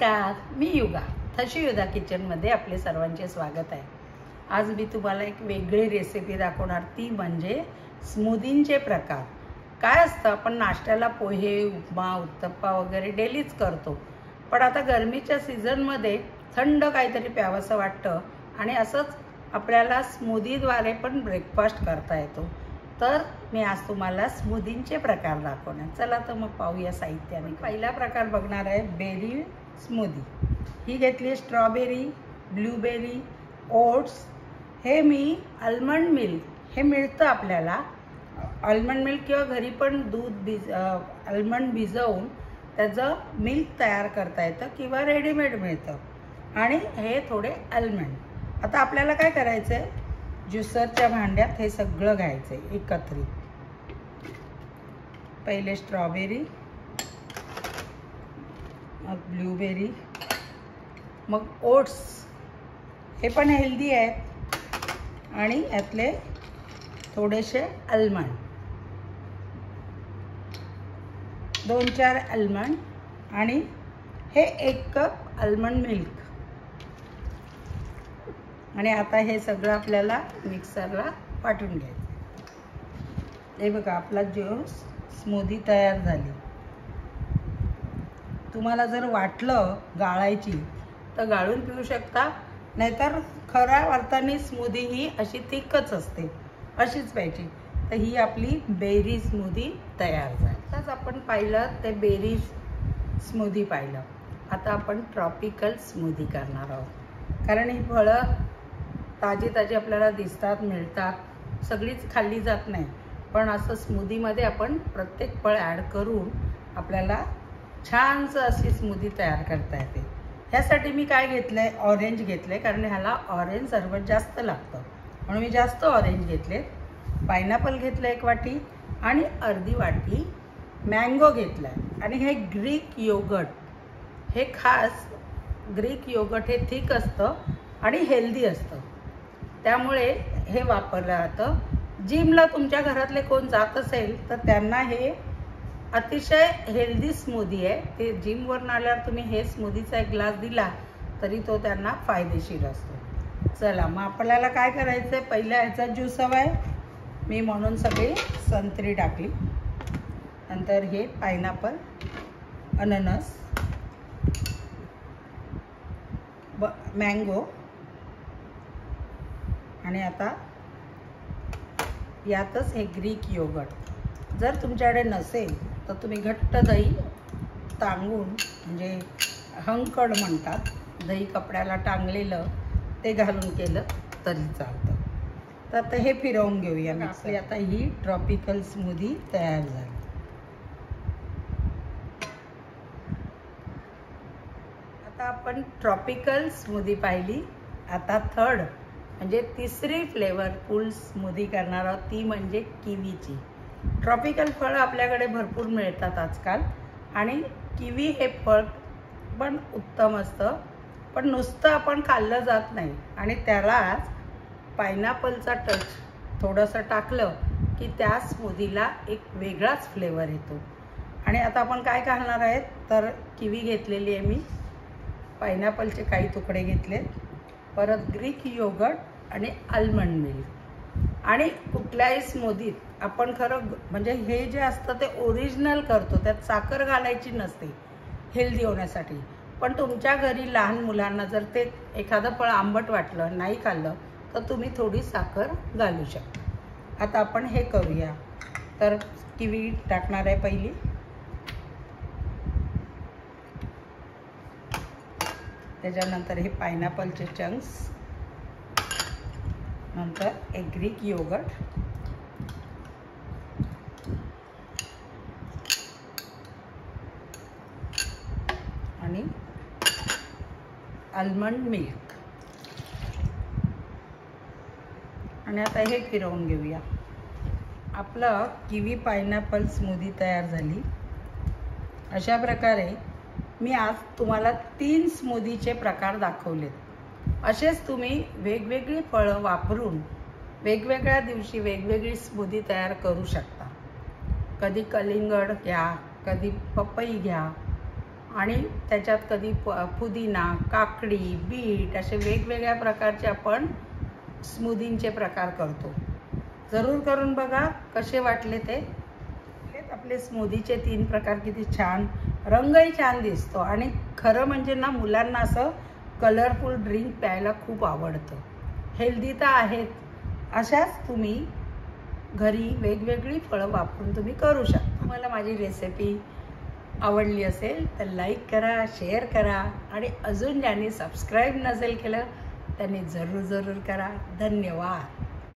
नमस्कार, मी युगा थशी युगा किचनमध्ये आपले सर्वांचे स्वागत आहे। आज मी तुम्हाला एक वेगळी रेसिपी दाखवणार, ती म्हणजे स्मूदींचे प्रकार। काय असतं, आपण नाश्त्याला पोहे, उपमा, उत्तप्पा वगैरे डेलीच करतो, पण आता गरमीच्या सीझनमध्ये थंड काहीतरी प्यावंसं वाटतं आणि असंच आपल्याला स्मूदीद्वारे पण ब्रेकफास्ट करता येतो। तर मी आज तुम्हाला स्मूदींचे प्रकार दाखवणार। चला तर मग पाहूया साहित्याने। पहिला प्रकार बघणार आहे बेरी स्मूदी। ही घेतली स्ट्रॉबेरी, ब्लूबेरी, ओट्स। हे मी आल्मंड मिल्क, हे मिळतं आपल्याला आल्मंड मिल्क, किंवा घरी पण दूध आल्मंड भिजवून त्याचं मिल्क तयार करता येतं, किंवा रेडीमेड मिळतं। आणि हे थोडे आल्मंड। आता आपल्याला काय करायचं आहे, ज्युसरच्या भांड्यात हे सगळं घ्यायचं आहे एकत्रित। पहिले स्ट्रॉबेरी, मग ब्लूबेरी, मग ओट्स, हे पण हेल्दी आहेत, आणि यातले थोडेसे आल्मंड, 2-4 आल्मंड, आणि हे 1 कप आल्मंड मिल्क। आणि आता हे सगळं आपल्याला मिक्सरला वाटून घ्यायचं। हे बघा, आपला ज्यूस स्मूदी तयार झाली। तुम्हाला जर वाटलं गाळायची तर गाळून पिऊ शकता, नाहीतर खऱ्या अर्थाने स्मूदी ही अशी थिकच असते, अशीच प्यायची। तर ही आपली बेरी स्मूदी तयार झाली। आताच आपण पाहिलं ते बेरी स्मूदी पाहिलं, आता आपण ट्रॉपिकल स्मूदी करणार आहोत। कारण ही फळं ताजी ताजी आपल्याला दिसतात, मिळतात, सगळीच खाल्ली जात नाही, पण असं स्मूदीमध्ये आपण प्रत्येक फळ ॲड करून आपल्याला छानसं अशी स्मूदी तयार करता येते। ह्यासाठी मी काय घेतलं आहे, ऑरेंज घेतलं आहे, कारण ह्याला ऑरेंज सर्वात जास्त लागतं, म्हणून मी जास्त ऑरेंज घेतले। पायनॅपल घेतलं 1 वाटी, आणि अर्धी वाटी मँगो घेतला आहे। आणि हे ग्रीक योगर्ट, हे खास ग्रीक योगर्ट हे थिक असतं आणि हेल्दी असतं, त्यामुळे हे वापरलं जातं। जिमला तुमच्या घरातले कोण जात असेल तर त्यांना हे अतिशय हेल्दी स्मूदी आहे। ते जिमवरून आल्यावर तुम्ही हे स्मूदीचा 1 ग्लास दिला तरी तो त्यांना फायदेशीर असतो। चला मग आपल्याला काय करायचं आहे, पहिल्या ह्याचा ज्यूस हवा आहे, मी म्हणून सगळी संत्री टाकली, नंतर हे पायनॅपल, अननस, मँगो, आणि आता यातच हे ग्रीक योगर्ट। जर तुमच्याकडे नसेल तर तुम्ही घट्ट दही टांगून, म्हणजे हंकड म्हणतात, दही कपड्याला टांगलेलं, ते घालून केलं तरी चालतं। तर आता हे फिरवून घेऊया मिक्सर। आता ही ट्रॉपिकल स्मूदी तयार झाली। आता आपण ट्रॉपिकल स्मूदी पाहिली, आता थर्ड म्हणजे तिसरी फ्लेवरफुल स्मूदी करणार आहोत, ती म्हणजे किवीची। ट्रॉपिकल फळं आपल्याकडे भरपूर मिळतात आजकाल, आणि किवी हे फळ पण उत्तम असतं, पण नुसतं आपण खाल्लं जात नाही, आणि त्यालाच पायनॅपलचा टच थोडंसं टाकलं की त्या स्मूदीला एक वेगळाच फ्लेवर येतो। आणि आता आपण काय घालणार आहेत, तर किवी घेतलेली आहे मी, पायनॅपलचे काही तुकडे घेतले, परत ग्रीक योगर्ट आणि आल्मंड मिल्क। आणि कुठल्याही स्मूदीत आपण खरं म्हणजे हे जे असतं ते ओरिजिनल करतो, त्यात साखर घालायची नसते हेल्दी होण्यासाठी, पण तुमच्या घरी लहान मुलांना जर ते एखादं फळ आंबट वाटलं, नाही खाल्लं, तर तुम्ही थोडी साखर घालू शकता। आता आपण हे करूया, तर किवी टाकणार आहे पहिली, त्याच्यानंतर हे पायनॅपलचे चंक्स, नंतर एक ग्रीक योगर्ट, आणि आल्मंड मिल्क, आणि आता हे फिरवून घेऊया। आपलं किवी पायनॅपल स्मूदी तयार झाली। अशा प्रकारे मी आज तुम्हाला 3 स्मूदीचे प्रकार दाखवलेत। असेच तुम्ही वेगवेगळी फळं वापरून वेगवेगळ्या दिवशी वेगवेगळी स्मूदी तयार करू शकता। कधी कलिंगड घ्या, कधी पपई घ्या, आणि त्याच्यात कधी पुदिना, काकडी, बीट असे वेगवेगळ्या प्रकारचे आपण स्मूदींचे प्रकार करतो. जरूर करून बघा कसे वाटले ते. आपले स्मूदीचे 3 प्रकार किती छान, रंगही छान दिसतो आणि खरं म्हणजे ना मुलांना असं कलरफुल ड्रिंक प्यायला खूप आवडतं. हेल्दी तर आहेत. अशाच तुम्ही घरी वेगवेगळी फळं वापरून तुम्ही करू शकता. मला माझी रेसिपी आवडली असेल तर लाईक करा, शेअर करा आणि अजून ज्यांनी सबस्क्राईब नसेल केलं त्यांनी जरूर करा. धन्यवाद.